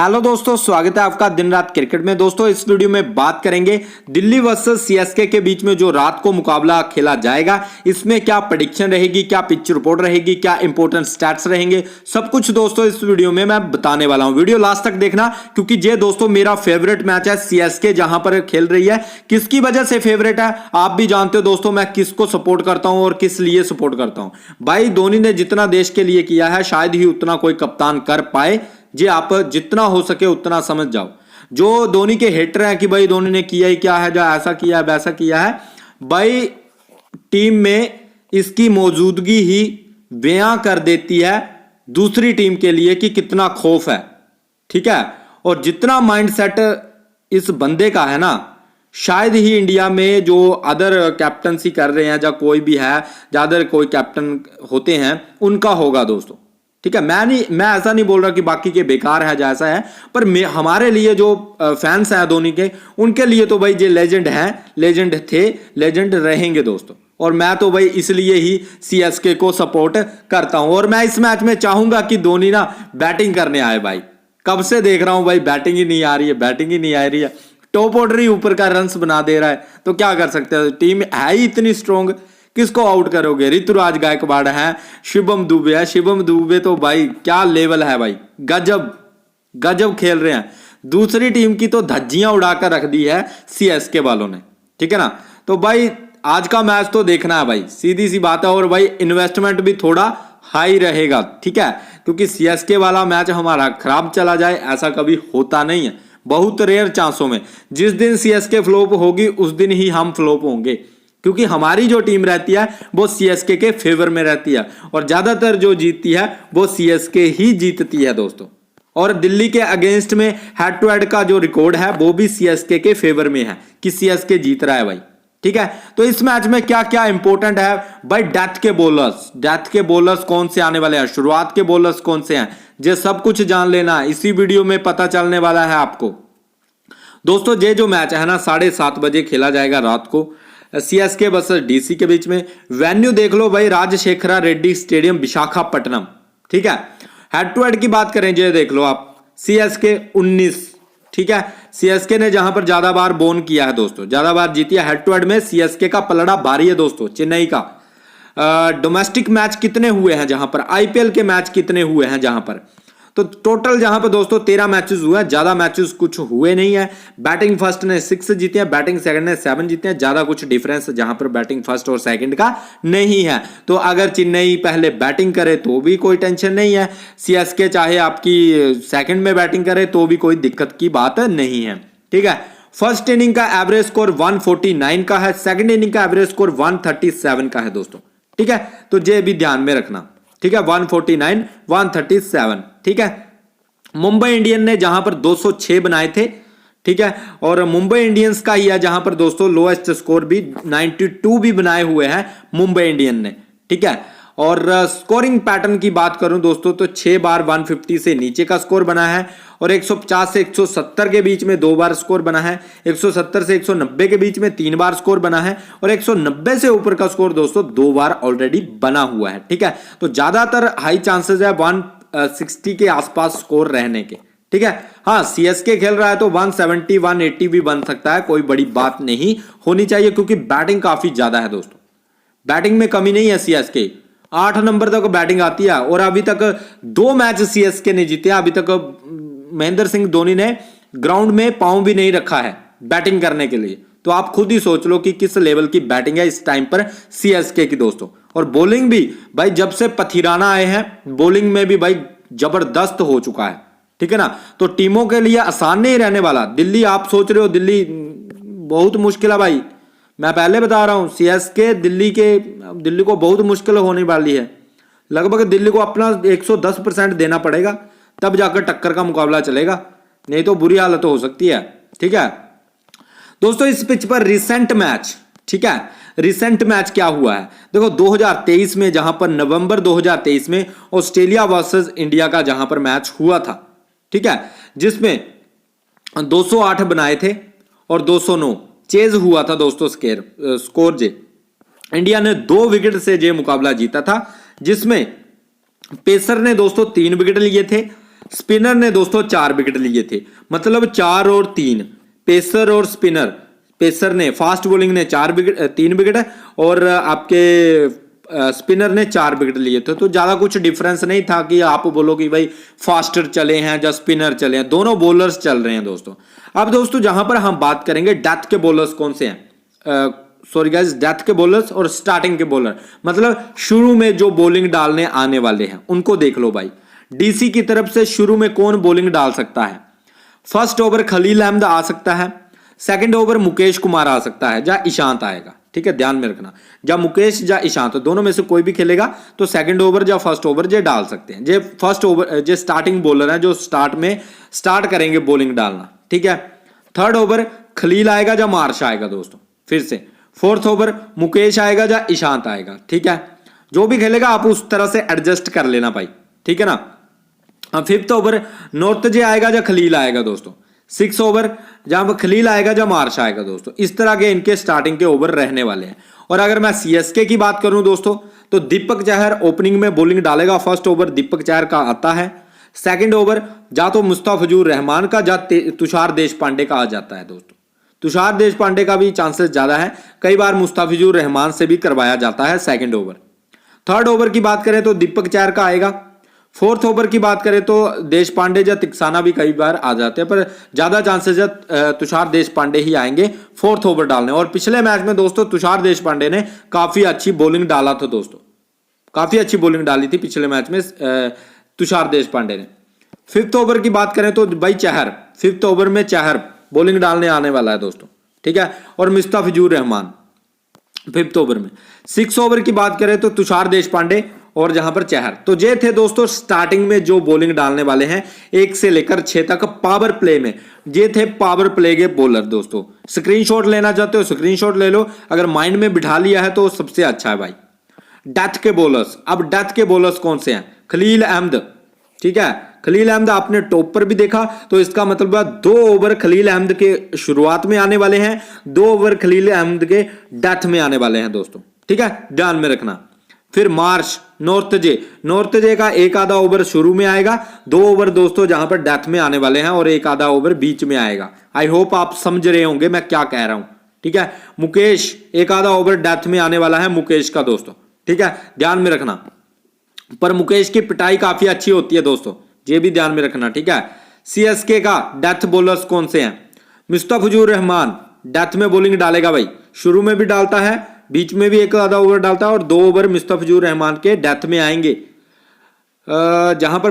Hello दोस्तों, स्वागत है आपका दिन रात क्रिकेट में। दोस्तों इस वीडियो में बात करेंगे दिल्ली वर्सेस सीएसके के बीच में जो रात को मुकाबला खेला जाएगा, इसमें क्या प्रेडिक्शन रहेगी, क्या पिच रिपोर्ट रहेगी, क्या इंपॉर्टेंट स्टैट्स रहेंगे, सब कुछ दोस्तों इस वीडियो में मैं बताने वाला हूं। वीडियो लास्ट तक देखना क्योंकि ये दोस्तों मेरा फेवरेट मैच है। सीएसके जहां पर खेल रही है, किसकी वजह से फेवरेट है आप भी जानते हो दोस्तों, मैं किसको सपोर्ट करता हूं और किस लिए सपोर्ट करता हूं। भाई धोनी ने जितना देश के लिए किया है शायद ही उतना कोई कप्तान कर पाए। जी आप जितना हो सके उतना समझ जाओ। जो धोनी के हेटर हैं कि भाई धोनी ने किया ही क्या है, जो ऐसा किया है वैसा किया है, भाई टीम में इसकी मौजूदगी ही बयां कर देती है दूसरी टीम के लिए कि कितना खौफ है। ठीक है, और जितना माइंडसेट इस बंदे का है ना, शायद ही इंडिया में जो अदर कैप्टनसी कर रहे हैं या कोई भी है, ज्यादा कोई कैप्टन होते हैं उनका होगा दोस्तों। ठीक है, मैं ऐसा नहीं बोल रहा कि बाकी के बेकार है जैसा है, पर हमारे लिए जो फैंस हैं धोनी के, उनके लिए तो भाई ये लेजेंड हैं, लेजेंड थे, लेजेंड रहेंगे दोस्तों। और मैं तो भाई इसलिए ही सीएसके को सपोर्ट करता हूं। और मैं इस मैच में चाहूंगा कि धोनी ना बैटिंग करने आए। भाई कब से देख रहा हूं भाई, बैटिंग ही नहीं आ रही है, बैटिंग ही नहीं आ रही है। टॉप ऑर्डर ही ऊपर का रन्स बना दे रहा है, तो क्या कर सकते हैं। टीम है ही इतनी स्ट्रॉन्ग, किसको आउट करोगे। ऋतुराज गायकवाड़ है, शिवम दुबे है। शिवम दुबे तो भाई क्या लेवल है भाई, गजब गजब खेल रहे हैं। दूसरी टीम की तो धज्जियां उड़ाकर रख दी है सीएसके वालों ने। ठीक है ना, तो भाई आज का मैच तो देखना है भाई, सीधी सी बात है। और भाई इन्वेस्टमेंट भी थोड़ा हाई रहेगा। ठीक है, क्योंकि सीएसके वाला मैच हमारा खराब चला जाए ऐसा कभी होता नहीं है, बहुत रेयर चांसों में। जिस दिन सीएसके फ्लॉप होगी उस दिन ही हम फ्लॉप होंगे, क्योंकि हमारी जो टीम रहती है वो सीएसके के फेवर में रहती है और ज्यादातर जो जीतती है वो सीएसके ही जीतती है दोस्तों। और दिल्ली के अगेंस्ट में हेड टू हेड का जो रिकॉर्ड है वो भी सीएसके के फेवर में है कि सीएसके जीत रहा है भाई। ठीक है, तो इस मैच में क्या क्या इंपॉर्टेंट है भाई। डेथ के बॉलर्स कौन से आने वाले हैं, शुरुआत के बॉलर्स कौन से हैं, ये सब कुछ जान लेना इसी वीडियो में पता चलने वाला है आपको दोस्तों। ये जो मैच है ना 7:30 बजे खेला जाएगा रात को, सीएसके वर्सेस डीसी के बीच में। वेन्यू देख लो भाई, राजशेखरा रेड्डी स्टेडियम, विशाखापट्टनम। ठीक है, हेड टू हेड की बात करें ये देख लो आप, सीएसके 19। ठीक है, सीएसके ने जहां पर ज्यादा बार बोन किया है दोस्तों, ज्यादा बार जीती है। हेड टू हेड में सीएसके का पलड़ा भारी है दोस्तों, चेन्नई का। डोमेस्टिक मैच कितने हुए हैं जहां पर, आईपीएल के मैच कितने हुए हैं जहां पर, तो टोटल जहां पर दोस्तों 13 मैचेस हुए हैं, ज्यादा मैचेस कुछ हुए नहीं है। बैटिंग फर्स्ट ने 6 जीते हैं, बैटिंग सेकंड ने 7 जीते हैं, ज्यादा कुछ डिफरेंस जहां पर बैटिंग फर्स्ट और सेकंड का नहीं है। तो अगर चेन्नई पहले बैटिंग करे तो भी कोई टेंशन नहीं है, सीएसके चाहे आपकी सेकंड में बैटिंग करे तो भी कोई दिक्कत की बात नहीं है। ठीक है, फर्स्ट इनिंग का एवरेज स्कोर 149 का है, सेकंड इनिंग का एवरेज स्कोर 137 का है दोस्तों। ठीक है, तो ये भी ध्यान में रखना। ठीक है, 149 137। ठीक है, मुंबई इंडियन ने जहां पर 206 बनाए थे। ठीक है, और मुंबई इंडियंस का ही है जहां पर दोस्तों लोएस्ट स्कोर भी 92 भी बनाए हुए हैं मुंबई इंडियन ने। ठीक है, और स्कोरिंग पैटर्न की बात करूं दोस्तों तो 6 बार 150 से नीचे का स्कोर बना है, और 150 से 170 के बीच में 2 बार स्कोर बना है, 170 से 190 के बीच में 3 बार स्कोर बना है, और 190 से ऊपर का स्कोर दोस्तों 2 बार ऑलरेडी बना हुआ है। ठीक है, तो ज्यादातर हाई चांसेस है 160 के आसपास स्कोर रहने के। ठीक है, हाँ सीएसके खेल रहा है तो 170 180 भी बन सकता है, कोई बड़ी बात नहीं होनी चाहिए, क्योंकि बैटिंग काफी ज्यादा है दोस्तों। बैटिंग में कमी नहीं है, सीएसके 8 नंबर तक बैटिंग आती है, और अभी तक 2 मैच सीएसके ने जीते। अभी तक महेंद्र सिंह धोनी ने ग्राउंड में पांव भी नहीं रखा है बैटिंग करने के लिए। तो आप खुद ही सोच लो कि किस लेवल की बैटिंग है इस टाइम पर सीएसके की दोस्तों। और बॉलिंग भी भाई जब से पथिराना आए हैं, बॉलिंग में भी भाई जबरदस्त हो चुका है। ठीक है ना, तो टीमों के लिए आसान नहीं रहने वाला। दिल्ली आप सोच रहे हो दिल्ली बहुत मुश्किल है भाई, मैं पहले बता रहा हूं सीएसके दिल्ली को बहुत मुश्किल होने वाली है। लगभग दिल्ली को अपना 110% देना पड़ेगा, तब जाकर टक्कर का मुकाबला चलेगा, नहीं तो बुरी हालत हो सकती है। ठीक है दोस्तों, इस पिच पर रिसेंट मैच, ठीक है रिसेंट मैच क्या हुआ है देखो, 2023 में जहां पर नवंबर 2023 में ऑस्ट्रेलिया वर्सेस इंडिया का जहां पर मैच हुआ था। ठीक है, जिसमें 208 बनाए थे और 209 चेज हुआ था दोस्तों। स्कोर जे इंडिया ने 2 विकेट से जे मुकाबला जीता था, जिसमें पेसर ने दोस्तों 3 विकेट लिए थे, स्पिनर ने दोस्तों 4 विकेट लिए थे, मतलब 4 और 3, पेसर और स्पिनर। पेसर ने, फास्ट बॉलिंग ने 3 विकेट और आपके स्पिनर ने 4 विकेट लिए थे। तो ज्यादा कुछ डिफरेंस नहीं था कि आप बोलो कि भाई फास्टर चले हैं या स्पिनर चले हैं, दोनों बॉलर्स चल रहे हैं दोस्तों। अब दोस्तों जहां पर हम बात करेंगे डेथ के बॉलर्स कौन से हैं, सॉरी गाइस, डेथ के बॉलर्स और स्टार्टिंग के बॉलर, मतलब शुरू में जो बॉलिंग डालने आने वाले हैं उनको देख लो भाई। डीसी की तरफ से शुरू में कौन बॉलिंग डाल सकता है? फर्स्ट ओवर खलील अहमद आ सकता है, सेकंड ओवर मुकेश कुमार आ सकता है, या ईशांत आएगा। ठीक है, ध्यान में रखना, या मुकेश या ईशांत, दोनों में से कोई भी खेलेगा तो सेकंड ओवर या फर्स्ट ओवर जे डाल सकते हैं। जे फर्स्ट ओवर जे स्टार्टिंग बॉलर है, जो स्टार्ट में स्टार्ट करेंगे बॉलिंग डालना। ठीक है, थर्ड ओवर खलील आएगा या मार्श आएगा दोस्तों, फिर से फोर्थ ओवर मुकेश आएगा या ईशांत आएगा। ठीक है, जो भी खेलेगा आप उस तरह से एडजस्ट कर लेना भाई। ठीक है ना। अब फिफ्थ ओवर नॉर्थ जे आएगा या खलील आएगा दोस्तों, सिक्स ओवर जहां खलील आएगा या मार्श आएगा दोस्तों। इस तरह के इनके स्टार्टिंग के ओवर रहने वाले हैं। और अगर मैं सीएसके की बात करूं दोस्तों, तो दीपक चहर ओपनिंग में बॉलिंग डालेगा। फर्स्ट ओवर दीपक चहर का आता है, सेकंड ओवर या तो मुस्तफिजुर रहमान का या तुषार देशपांडे का आ जाता है दोस्तों। तुषार देशपांडे का भी चांसेस ज्यादा है, कई बार मुस्तफिजुर रहमान से भी करवाया जाता है सेकंड ओवर। थर्ड ओवर की बात करें तो दीपक चहर का आएगा। फोर्थ ओवर की बात करें तो देशपांडे या तिक्साना भी कई बार आ जाते हैं, पर ज्यादा चांसेस है तुषार देशपांडे ही आएंगे फोर्थ ओवर डालने। और पिछले मैच में दोस्तों तुषार देशपांडे ने काफी अच्छी बॉलिंग डाला था दोस्तों, काफी अच्छी बॉलिंग डाली थी पिछले मैच में तुषार देशपांडे ने। फिफ्थ ओवर की बात करें तो भाई चहर, फिफ्थ ओवर में चहर बॉलिंग डालने आने वाला है दोस्तों। ठीक है, और मुस्तफिजुर रहमान फिफ्थ ओवर में। सिक्स ओवर की बात करें तो तुषार देशपांडे और जहां पर चहर। तो ये थे दोस्तों स्टार्टिंग में जो बॉलिंग डालने वाले हैं 1 से लेकर 6 तक पावर प्ले में। ये थे पावर प्ले के बॉलर दोस्तों। स्क्रीनशॉट लेना चाहते हो स्क्रीनशॉट ले लो, अगर माइंड में बिठा लिया है तो सबसे अच्छा है भाई। डेथ के बॉलर्स, अब डेथ के बॉलर्स कौन से हैं? खलील अहमद। ठीक है, खलील अहमद आपने टॉप पर भी देखा, तो इसका मतलब 2 ओवर खलील अहमद के शुरुआत में आने वाले हैं, 2 ओवर खलील अहमद के डेथ में आने वाले हैं दोस्तों। ठीक है, ध्यान में रखना। फिर मार्श, नॉर्थ जे का एक आधा ओवर शुरू में आएगा, 2 ओवर दोस्तों जहां पर डेथ में आने वाले हैं और एक आधा ओवर बीच में आएगा। आई होप आप समझ रहे होंगे मैं क्या कह रहा हूं। ठीक है, मुकेश एक आधा ओवर डेथ में आने वाला है मुकेश का दोस्तों। ठीक है, ध्यान में रखना, पर मुकेश की पिटाई काफी अच्छी होती है दोस्तों, ये भी ध्यान में रखना। ठीक है, सीएसके का डेथ बॉलर्स कौन से हैं? मुस्तफिजुर रहमान डेथ में बॉलिंग डालेगा भाई, शुरू में भी डालता है, बीच में भी एक आधा ओवर डालता है और 2 ओवर मुस्तफिजुर रहमान के डेथ में आएंगे। जहां पर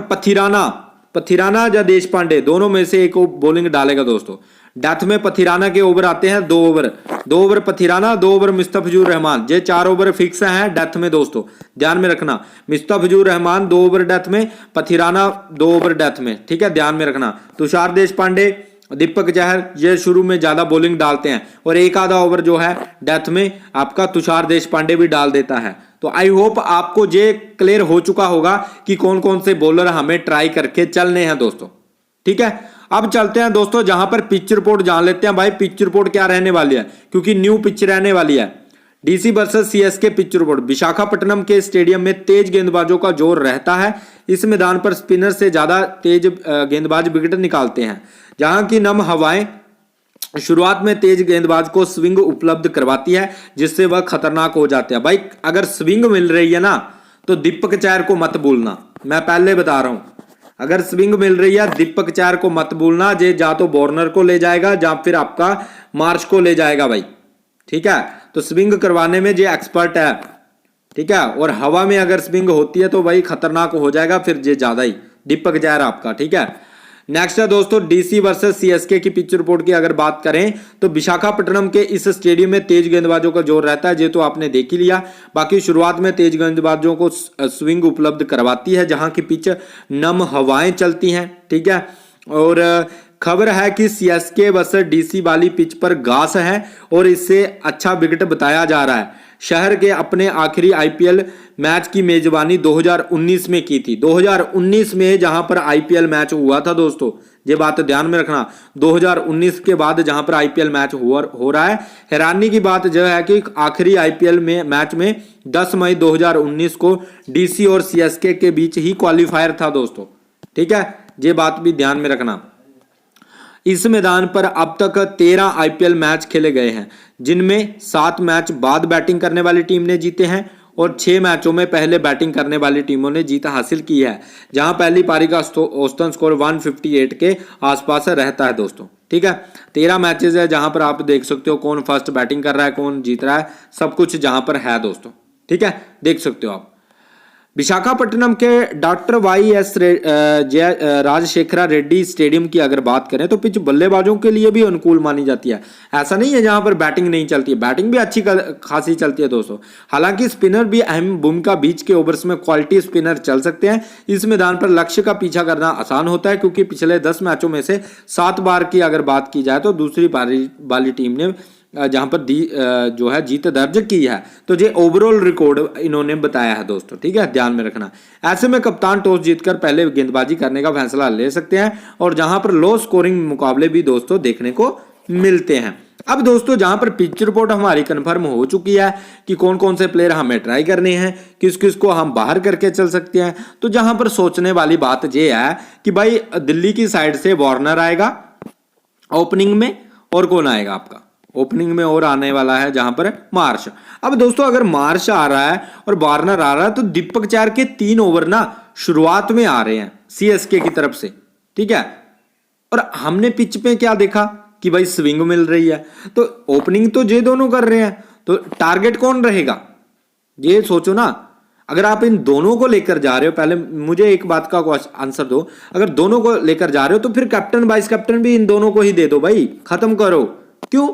पथिराना या देशपांडे दोनों में से एक बॉलिंग डालेगा दोस्तों। डेथ में पथिराना के ओवर आते हैं 2 ओवर पथिराना, 2 ओवर मुस्तफिजुर रहमान। ये 4 ओवर फिक्स हैं डेथ में दोस्तों, ध्यान में रखना। मुस्तफिजुर रहमान 2 ओवर डेथ में, पथिराना 2 ओवर डेथ में। ठीक है, ध्यान में रखना। तुषार देशपांडे, दीपक चहर ये शुरू में ज्यादा बॉलिंग डालते हैं और एक आधा ओवर जो है डेथ में आपका तुषार देशपांडे भी डाल देता है। तो आई होप आपको ये क्लियर हो चुका होगा कि कौन कौन से बॉलर हमें ट्राई करके चलने हैं दोस्तों। ठीक है, अब चलते हैं दोस्तों जहां पर पिच रिपोर्ट जान लेते हैं भाई। पिच रिपोर्ट क्या रहने वाली है, क्योंकि न्यू पिच रहने वाली है। DC versus CSK pitch report. Visakhapatnam के स्टेडियम में तेज गेंदबाजों का जोर रहता है। इस मैदान पर स्पिनर से ज्यादा तेज गेंदबाज विकेट निकालते हैं, जहां की नम हवाएं शुरुआत में तेज गेंदबाज को स्विंग उपलब्ध करवाती है, जिससे वह खतरनाक हो जाते हैं। भाई अगर स्विंग मिल रही है ना तो दीपक चहर को मत भूलना, मैं पहले बता रहा हूं। अगर स्विंग मिल रही है दीपक चहर को मत भूलना, जे जा तो वार्नर को ले जाएगा या फिर आपका मार्श को ले जाएगा भाई। ठीक है, तो स्विंग करवाने में जे एक्सपर्ट है। ठीक है, और हवा में अगर स्विंग होती है तो भाई खतरनाक हो जाएगा फिर जे ज्यादा ही, दीपक चहर आपका। ठीक है, नेक्स्ट है दोस्तों डीसी वर्सेस सीएसके की पिच रिपोर्ट की अगर बात करें तो विशाखापट्टनम के इस स्टेडियम में तेज गेंदबाजों का जोर रहता है, ये तो आपने देख ही लिया। बाकी शुरुआत में तेज गेंदबाजों को स्विंग उपलब्ध करवाती है, जहां की पिच नम हवाएं चलती हैं। ठीक है, और खबर है कि सीएसके वर्सेस डीसी वाली पिच पर घास है और इससे अच्छा विकेट बताया जा रहा है। शहर के अपने आखिरी आईपीएल मैच की मेजबानी 2019 में की थी। 2019 में जहां पर आईपीएल मैच हुआ था दोस्तों, ये बात ध्यान में रखना। 2019 के बाद जहां पर आईपीएल मैच हो रहा है। हैरानी की बात यह है कि आखिरी आईपीएल में मैच में 10 मई 2019 को डीसी और सीएसके के बीच ही क्वालिफायर था दोस्तों। ठीक है, ये बात भी ध्यान में रखना। इस मैदान पर अब तक 13 आईपीएल मैच खेले गए हैं, जिनमें 7 मैच बाद बैटिंग करने वाली टीम ने जीते हैं और 6 मैचों में पहले बैटिंग करने वाली टीमों ने जीत हासिल की है, जहां पहली पारी का औसतन स्कोर 158 के आसपास रहता है दोस्तों। ठीक है, 13 मैचेस है जहां पर आप देख सकते हो कौन फर्स्ट बैटिंग कर रहा है, कौन जीत रहा है, सब कुछ जहां पर है दोस्तों। ठीक है, देख सकते हो आप। विशाखापट्टनम के डॉक्टर वाई.एस. राजशेखरा रेड्डी स्टेडियम की अगर बात करें तो पिच बल्लेबाजों के लिए भी अनुकूल मानी जाती है। ऐसा नहीं है जहां पर बैटिंग नहीं चलती है, बैटिंग भी अच्छी खासी चलती है दोस्तों। हालांकि स्पिनर भी अहम भूमिका, बीच के ओवर्स में क्वालिटी स्पिनर चल सकते हैं। इस मैदान पर लक्ष्य का पीछा करना आसान होता है, क्योंकि पिछले 10 मैचों में से 7 बार की अगर बात की जाए तो दूसरी पारी वाली टीम ने जहां पर जो है जीत दर्ज की है, तो ये ओवरऑल रिकॉर्ड इन्होंने बताया है दोस्तों। ठीक है, ध्यान में रखना। ऐसे में कप्तान टॉस जीतकर पहले गेंदबाजी करने का फैसला ले सकते हैं, और जहां पर लो स्कोरिंग मुकाबले भी दोस्तों देखने को मिलते हैं। अब दोस्तों जहां पर पिच रिपोर्ट हमारी कंफर्म हो चुकी है कि कौन कौन से प्लेयर हमें ट्राई करने हैं, किस किस को हम बाहर करके चल सकते हैं, तो जहां पर सोचने वाली बात यह है कि भाई दिल्ली की साइड से वार्नर आएगा ओपनिंग में, और कौन आएगा आपका ओपनिंग में, और आने वाला है जहां पर मार्श। अब दोस्तों अगर मार्श आ रहा है और वार्नर आ रहा है तो दीपक चहर के 3 ओवर ना शुरुआत में आ रहे हैं सीएसके की तरफ से। ठीक है, और हमने पिच पे क्या देखा कि भाई स्विंग मिल रही है, तो ओपनिंग तो ये दोनों कर रहे हैं, तो टारगेट कौन रहेगा ये सोचो ना। अगर आप इन दोनों को लेकर जा रहे हो, पहले मुझे एक बात का आंसर दो, अगर दोनों को लेकर जा रहे हो तो फिर कैप्टन वाइस कैप्टन भी इन दोनों को ही दे दो भाई, खत्म करो। क्यों?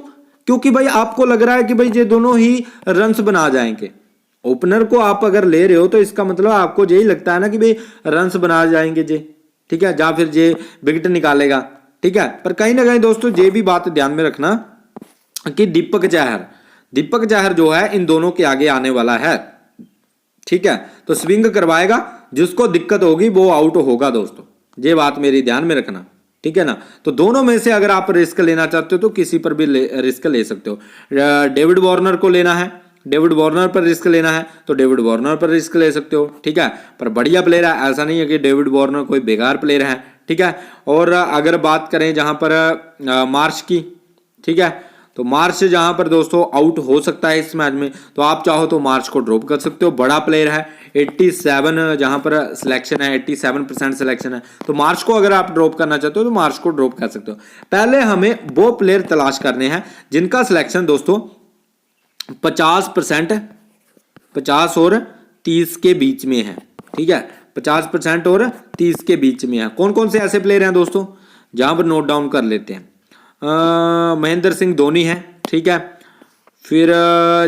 क्योंकि भाई आपको लग रहा है कि भाई ये दोनों ही रन्स बना जाएंगे। ओपनर को आप अगर ले रहे हो तो इसका मतलब आपको यही लगता है ना कि भाई रन्स बना जाएंगे जे, ठीक है, या फिर जे विकेट निकालेगा। ठीक है, पर कहीं ना कहीं दोस्तों ये भी बात ध्यान में रखना कि दीपक चहर जो है इन दोनों के आगे आने वाला है। ठीक है, तो स्विंग करवाएगा, जिसको दिक्कत होगी वो आउट होगा दोस्तों, ये बात मेरी ध्यान में रखना। ठीक है ना, तो दोनों में से अगर आप रिस्क लेना चाहते हो तो किसी पर भी रिस्क ले सकते हो। डेविड वार्नर को लेना है, डेविड वार्नर पर रिस्क लेना है तो डेविड वार्नर पर रिस्क ले सकते हो। ठीक है, पर बढ़िया प्लेयर है, ऐसा नहीं है कि डेविड वार्नर कोई बेकार प्लेयर है। ठीक है, और अगर बात करें जहां पर मार्श की, ठीक है, तो मार्च जहां पर दोस्तों आउट हो सकता है इस मैच में, तो आप चाहो तो मार्च को ड्रॉप कर सकते हो। बड़ा प्लेयर है, 87 जहां पर सिलेक्शन है, 87% सिलेक्शन है, तो मार्च को अगर आप ड्रॉप करना चाहते हो तो मार्च को ड्रॉप कर सकते हो। पहले हमें वो प्लेयर तलाश करने हैं जिनका सिलेक्शन दोस्तों 50% 50 और 30 के बीच में है। ठीक है, 50% और 30 के बीच में है। कौन कौन से ऐसे प्लेयर हैं दोस्तों, जहां पर नोट डाउन कर लेते हैं। महेंद्र सिंह धोनी है, ठीक है, फिर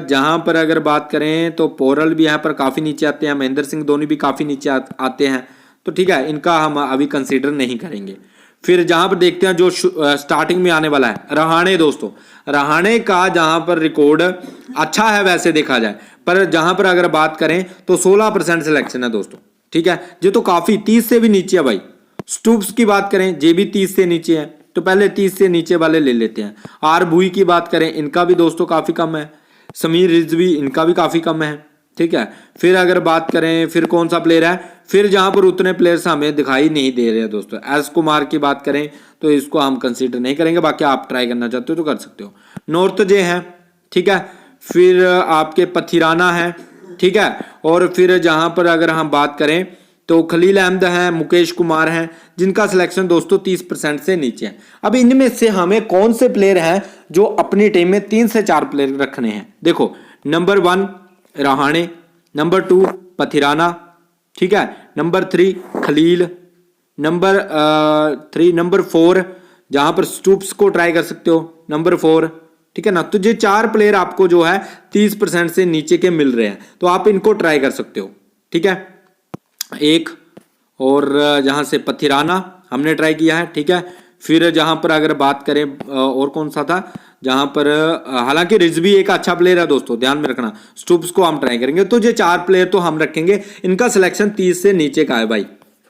जहां पर अगर बात करें तो पोरल भी यहाँ पर काफ़ी नीचे आते हैं, महेंद्र सिंह धोनी भी काफ़ी नीचे आते हैं, तो ठीक है, इनका हम अभी कंसीडर नहीं करेंगे। फिर जहां पर देखते हैं जो स्टार्टिंग में आने वाला है, रहाणे दोस्तों, रहाणे का जहां पर रिकॉर्ड अच्छा है वैसे देखा जाए, पर जहां पर अगर बात करें तो 16% सिलेक्शन है दोस्तों। ठीक है, ये तो काफ़ी 30 से भी नीचे है भाई। स्टूप्स की बात करें, ये भी 30 से नीचे है, तो पहले 30 से नीचे वाले ले लेते हैं। आर भुई की बात करें, इनका भी दोस्तों काफी कम है। समीर रिजवी, इनका भी काफी कम है। ठीक है, फिर अगर बात करें फिर कौन सा प्लेयर है, फिर जहां पर उतने प्लेयर्स हमें दिखाई नहीं दे रहे हैं दोस्तों। एस कुमार की बात करें तो इसको हम कंसीडर नहीं करेंगे, बाकी आप ट्राई करना चाहते हो तो कर सकते हो। नॉर्थ जे है, ठीक है, फिर आपके पथिराना है, ठीक है, और फिर जहां पर अगर हम बात करें तो खलील अहमद हैं, मुकेश कुमार हैं, जिनका सिलेक्शन दोस्तों 30% से नीचे है। अब इनमें से हमें कौन से प्लेयर हैं जो अपनी टीम में 3 से 4 प्लेयर रखने हैं। देखो, नंबर 1 रहाणे, नंबर 2 पथिराना, ठीक है, नंबर 3 खलील, नंबर 4 जहां पर स्टूप्स को ट्राई कर सकते हो, नंबर 4, ठीक है ना। तो ये 4 प्लेयर आपको जो है 30% से नीचे के मिल रहे हैं, तो आप इनको ट्राई कर सकते हो। ठीक है, एक और जहां से पथिराना हमने ट्राई किया है, ठीक है। फिर जहां पर अगर बात करें और कौन सा था, जहां पर हालांकि रिजवी एक अच्छा प्लेयर है दोस्तों, ध्यान में रखना। स्टूप्स को हम ट्राई करेंगे, तो ये 4 प्लेयर तो हम रखेंगे, इनका सिलेक्शन 30 से नीचे का है भाई।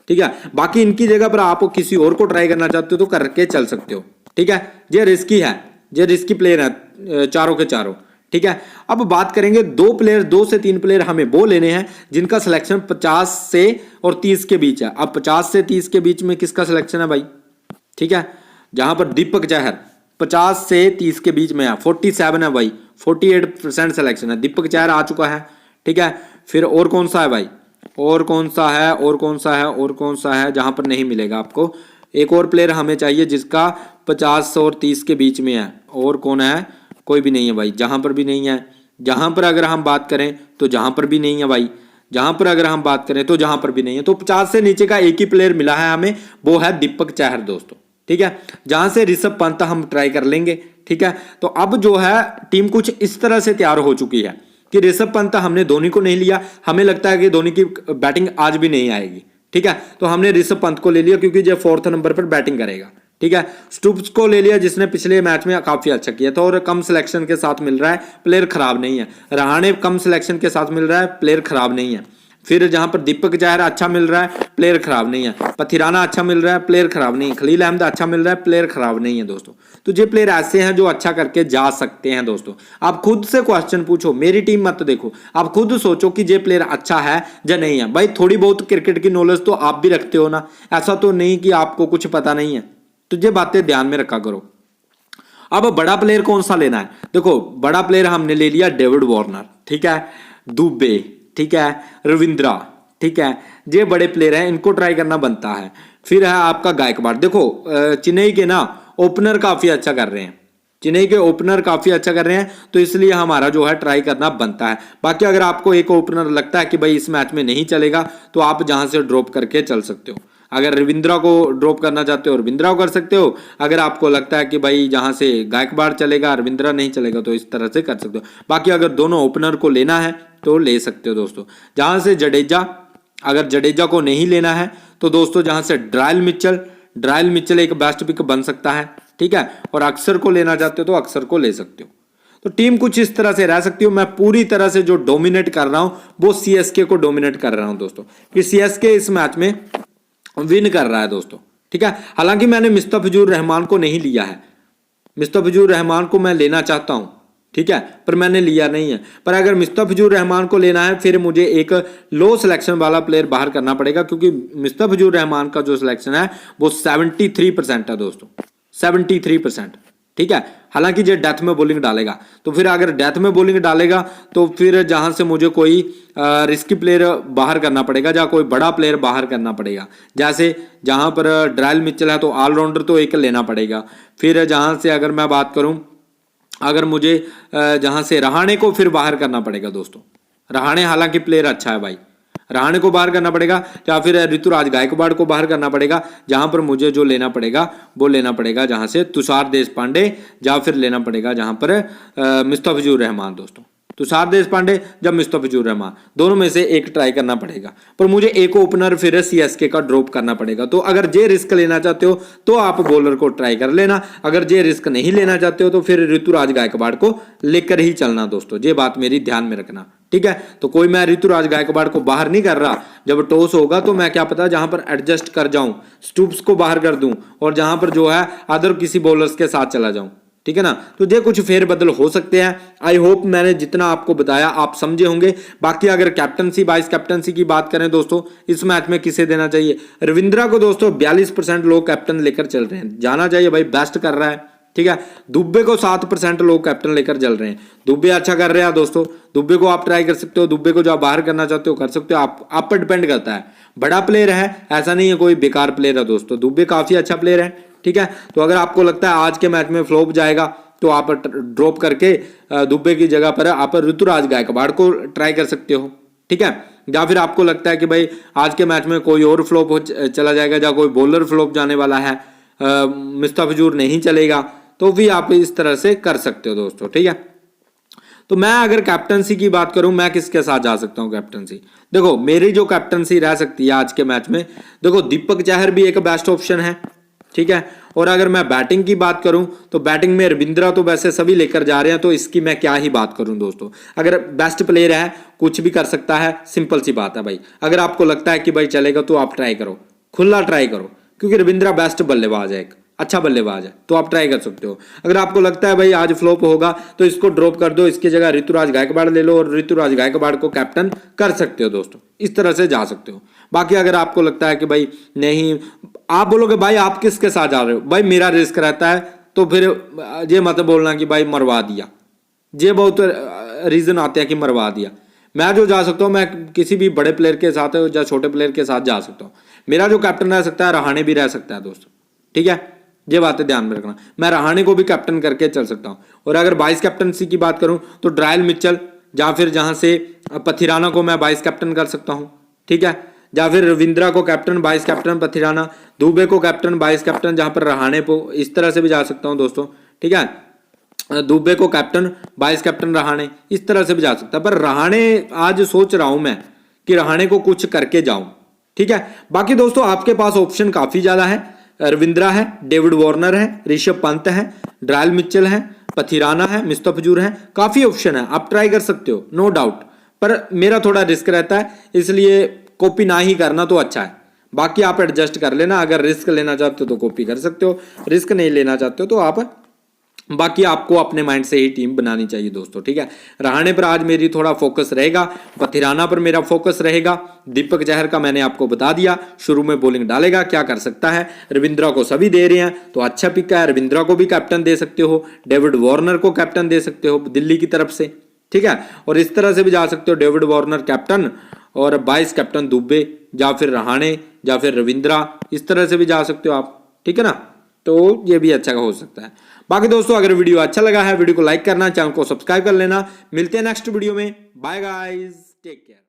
ठीक है, बाकी इनकी जगह पर आप किसी और को ट्राई करना चाहते हो तो करके चल सकते हो। ठीक है, ये रिस्की है, ये रिस्की प्लेयर है चारों के चारों। ठीक है। अब बात करेंगे 2 से 3 प्लेयर हमें वो लेने हैं जिनका सिलेक्शन 50 से और 30 के बीच है। अब 50 से 30 के बीच में किसका सिलेक्शन है भाई, ठीक है, जहां पर दीपक चहर 50 से 30 के बीच में है, 47 है भाई, 48% सिलेक्शन है, दीपक चहर आ चुका है, ठीक है। फिर और कौन सा है भाई, और कौन सा है, और कौन सा है, और कौन सा है, जहां पर नहीं मिलेगा आपको, एक और प्लेयर हमें चाहिए जिसका 50 और 30 के बीच में है, और कौन है, कोई भी नहीं है भाई, जहां पर भी नहीं है। जहां पर अगर हम बात करें तो जहां पर भी नहीं है भाई, जहां पर अगर हम बात करें तो जहां पर भी नहीं है। तो 50 से नीचे का एक ही प्लेयर मिला है हमें, वो है दीपक चहर दोस्तों, ठीक है, जहां से ऋषभ पंत हम ट्राई कर लेंगे, ठीक है। तो अब जो है टीम कुछ इस तरह से तैयार हो चुकी है कि ऋषभ पंत हमने धोनी को नहीं लिया, हमें लगता है कि धोनी की बैटिंग आज भी नहीं आएगी, ठीक है, तो हमने ऋषभ पंत को ले लिया क्योंकि जो 4th नंबर पर बैटिंग करेगा, ठीक है। स्टुप्स को ले लिया जिसने पिछले मैच में काफी अच्छा किया था और कम सिलेक्शन के साथ मिल रहा है, प्लेयर खराब नहीं है। रहाणे कम सिलेक्शन के साथ मिल रहा है, प्लेयर खराब नहीं है। फिर जहां पर दीपक चहर अच्छा मिल रहा है, प्लेयर खराब नहीं है। पथिराना अच्छा मिल रहा है, प्लेयर खराब नहीं है। खलील अहमद अच्छा मिल रहा है, प्लेयर खराब नहीं है दोस्तों। तो ये प्लेयर ऐसे हैं जो अच्छा करके जा सकते हैं दोस्तों। आप खुद से क्वेश्चन पूछो, मेरी टीम मत देखो, आप खुद सोचो कि ये प्लेयर अच्छा है या नहीं है। भाई थोड़ी बहुत क्रिकेट की नॉलेज तो आप भी रखते हो ना, ऐसा तो नहीं कि आपको कुछ पता नहीं है, तो ये बातें ध्यान में रखा करो। अब बड़ा प्लेयर कौन सा लेना है, देखो बड़ा प्लेयर हमने ले लिया डेविड वार्नर, ठीक है, दुबे, ठीक है, रविंद्रा, ठीक है, ये बड़े प्लेयर हैं, इनको ट्राई करना बनता है। फिर है आपका गायकवाड़, देखो चेन्नई के ना ओपनर काफी अच्छा कर रहे हैं, चेन्नई के ओपनर काफी अच्छा कर रहे हैं, तो इसलिए हमारा जो है ट्राई करना बनता है। बाकी अगर आपको एक ओपनर लगता है कि भाई इस मैच में नहीं चलेगा तो आप जहां से ड्रॉप करके चल सकते हो। अगर रविंद्रा को ड्रॉप करना चाहते हो रविंद्रा को कर सकते हो, अगर आपको लगता है कि भाई जहां से गायकवाड़ चलेगा रविंद्रा नहीं चलेगा तो इस तरह से कर सकते हो। बाकी अगर दोनों ओपनर को लेना है तो ले सकते हो दोस्तों। जहां से जडेजा, अगर जडेजा को नहीं लेना है तो दोस्तों जहां से ड्रायल मिचेल एक बेस्ट पिक बन सकता है, ठीक है, और अक्सर को लेना चाहते हो तो अक्सर को ले सकते हो। तो टीम कुछ इस तरह से रह सकती हो। मैं पूरी तरह से जो डोमिनेट कर रहा हूं वो सीएसके को डोमिनेट कर रहा हूं दोस्तों, कि सीएसके इस मैच में विन कर रहा है दोस्तों, ठीक है। हालांकि मैंने मुस्तफिजुर रहमान को नहीं लिया है, मुस्तफिजुर रहमान को मैं लेना चाहता हूं, ठीक है, पर मैंने लिया नहीं है। पर अगर मुस्तफिजुर रहमान को लेना है फिर मुझे एक लो सिलेक्शन वाला प्लेयर बाहर करना पड़ेगा, क्योंकि मुस्तफिजुर रहमान का जो सिलेक्शन है वो 73% है दोस्तों, 73%, ठीक है। हालांकि जो डेथ में बॉलिंग डालेगा, तो फिर अगर डेथ में बॉलिंग डालेगा तो फिर जहां से मुझे कोई रिस्की प्लेयर बाहर करना पड़ेगा या कोई बड़ा प्लेयर बाहर करना पड़ेगा। जैसे जहां पर ड्रायल मिचेल है तो ऑलराउंडर तो एक लेना पड़ेगा। फिर जहां से अगर मैं बात करूं, अगर मुझे जहां से रहाणे को फिर बाहर करना पड़ेगा दोस्तों, रहाणे हालांकि प्लेयर अच्छा है भाई, रहाणे को बाहर करना पड़ेगा, या फिर ऋतुराज गायकवाड़ को बाहर करना पड़ेगा। जहां पर मुझे जो लेना पड़ेगा वो लेना पड़ेगा जहां से तुषार देशपांडे, या फिर लेना पड़ेगा जहां पर मुस्तफिजुर रहमान दोस्तों, तुषार देशपांडे जब मुस्तफिजुर रहमान, दोनों में से एक ट्राई करना पड़ेगा। पर मुझे एक ओपनर फिर सीएसके का ड्रॉप करना पड़ेगा। तो अगर जे रिस्क लेना चाहते हो तो आप बॉलर को ट्राई कर लेना, अगर जे रिस्क नहीं लेना चाहते हो तो फिर ऋतुराज गायकवाड़ को लेकर ही चलना दोस्तों, ये बात मेरी ध्यान में रखना, ठीक है। तो कोई मैं ऋतुराज गायकवाड़ को बाहर नहीं कर रहा, जब टॉस होगा तो मैं क्या पता जहां पर एडजस्ट कर जाऊं, स्टुप्स को बाहर कर दूं और जहां पर जो है अदर किसी बॉलर्स के साथ चला जाऊं, ठीक है ना। तो ये कुछ फेरबदल हो सकते हैं। आई होप मैंने जितना आपको बताया आप समझे होंगे। बाकी अगर कैप्टनसी वाइस कैप्टनसी की बात करें दोस्तों, इस मैच में किसे देना चाहिए, रविंद्रा को दोस्तों 42% लोग कैप्टन लेकर चल रहे हैं, जाना चाहिए भाई, बेस्ट कर रहा है, ठीक है। दुबे को 7% लोग कैप्टन लेकर चल रहे हैं, दुबे अच्छा कर रहे हैं दोस्तों, दुबे को आप ट्राई कर सकते हो, दुबे को जो आप बाहर करना चाहते हो कर सकते हो, आप पर डिपेंड करता है। बड़ा प्लेयर है, ऐसा नहीं है कोई बेकार प्लेयर है दोस्तों, दुबे काफी अच्छा प्लेयर है, ठीक है। तो अगर आपको लगता है आज के मैच में फ्लॉप जाएगा तो आप ड्रॉप करके दुबे की जगह पर आप ऋतुराज गायकवाड़ को ट्राई कर सकते हो, ठीक है। या फिर आपको लगता है कि भाई आज के मैच में कोई और फ्लॉप चला जाएगा या कोई बॉलर फ्लॉप जाने वाला है, मुस्तफिजुर नहीं चलेगा, तो भी आप इस तरह से कर सकते हो दोस्तों, ठीक है। तो मैं अगर कैप्टनसी की बात करूं, मैं किसके साथ जा सकता हूं कैप्टनसी, देखो मेरी जो कैप्टनसी रह सकती है आज के मैच में, देखो दीपक चहर भी एक बेस्ट ऑप्शन है, ठीक है। और अगर मैं बैटिंग की बात करूं तो बैटिंग में रविंद्रा तो वैसे सभी लेकर जा रहे हैं, तो इसकी मैं क्या ही बात करूं दोस्तों। अगर बेस्ट प्लेयर है कुछ भी कर सकता है, सिंपल सी बात है भाई। अगर आपको लगता है कि भाई चलेगा तो आप ट्राई करो, खुला ट्राई करो, क्योंकि रविंद्रा बेस्ट बल्लेबाज है, अच्छा बल्लेबाज है, तो आप ट्राई कर सकते हो। अगर आपको लगता है भाई आज फ्लॉप होगा तो इसको ड्रॉप कर दो, इसकी जगह ऋतुराज गायकवाड़ ले लो और ऋतुराज गायकवाड़ को कैप्टन कर सकते हो दोस्तों, इस तरह से जा सकते हो। बाकी अगर आपको लगता है कि भाई नहीं, आप बोलोगे भाई आप किसके साथ जा रहे हो, भाई मेरा रिस्क रहता है, तो फिर ये मत बोलना कि भाई मरवा दिया, ये बहुत रीजन आते हैं कि मरवा दिया। मैं जो जा सकता हूँ, मैं किसी भी बड़े प्लेयर के साथ या छोटे प्लेयर के साथ जा सकता हूँ। मेरा जो कैप्टन रह सकता है रहाणे भी रह सकता है दोस्तों, ठीक है, ये बातें ध्यान में रखना। मैं रहाणे को भी कैप्टन करके चल सकता हूँ। और अगर वाइस कैप्टनसी की बात करूँ तो ड्रायल मिचेल या फिर जहाँ से पथिराना को मैं वाइस कैप्टन कर सकता हूँ, ठीक है, या फिर रविंद्रा को captain vice captain Pathirana, Dubey को कैप्टन वाइस कैप्टन जहाँ पर रहाणे को, इस तरह से भी जा सकता हूँ दोस्तों, ठीक है। दुबे को कैप्टन वाइस कैप्टन रहाणे, इस तरह से भी जा सकता है। पर रहाणे आज सोच रहा हूं मैं कि रहाणे को कुछ करके जाऊं, ठीक है। बाकी दोस्तों आपके पास ऑप्शन काफी ज्यादा है, रविंद्रा है, डेविड वार्नर है, ऋषभ पंत है, ड्रायल मिचेल है, पथिराना है, मुस्तफिजुर है, काफी ऑप्शन है, आप ट्राई कर सकते हो, नो डाउट। पर मेरा थोड़ा रिस्क रहता है, इसलिए कॉपी ना ही करना तो अच्छा है। बाकी आप एडजस्ट कर लेना, अगर रिस्क लेना चाहते हो तो कॉपी कर सकते हो, रिस्क नहीं लेना चाहते हो तो आप, बाकी आपको अपने माइंड से ही टीम बनानी चाहिए दोस्तों, ठीक है। रहाणे पर आज मेरी थोड़ा फोकस रहेगा, पथिराना पर मेरा फोकस रहेगा, दीपक चहर का मैंने आपको बता दिया, शुरू में बॉलिंग डालेगा, क्या कर सकता है। रविंद्रा को सभी दे रहे हैं तो अच्छा पिक है, रविंद्रा को भी कैप्टन दे सकते हो, डेविड वार्नर को कैप्टन दे सकते हो दिल्ली की तरफ से, ठीक है। और इस तरह से भी जा सकते हो, डेविड वार्नर कैप्टन और वाइस कैप्टन दुबे या फिर रहाणे या फिर रविंद्रा, इस तरह से भी जा सकते हो आप, ठीक है ना। तो ये भी अच्छा हो सकता है। बाकी दोस्तों अगर वीडियो अच्छा लगा है, वीडियो को लाइक करना, चैनल को सब्सक्राइब कर लेना। मिलते हैं नेक्स्ट वीडियो में, बाय गाइस, टेक केयर।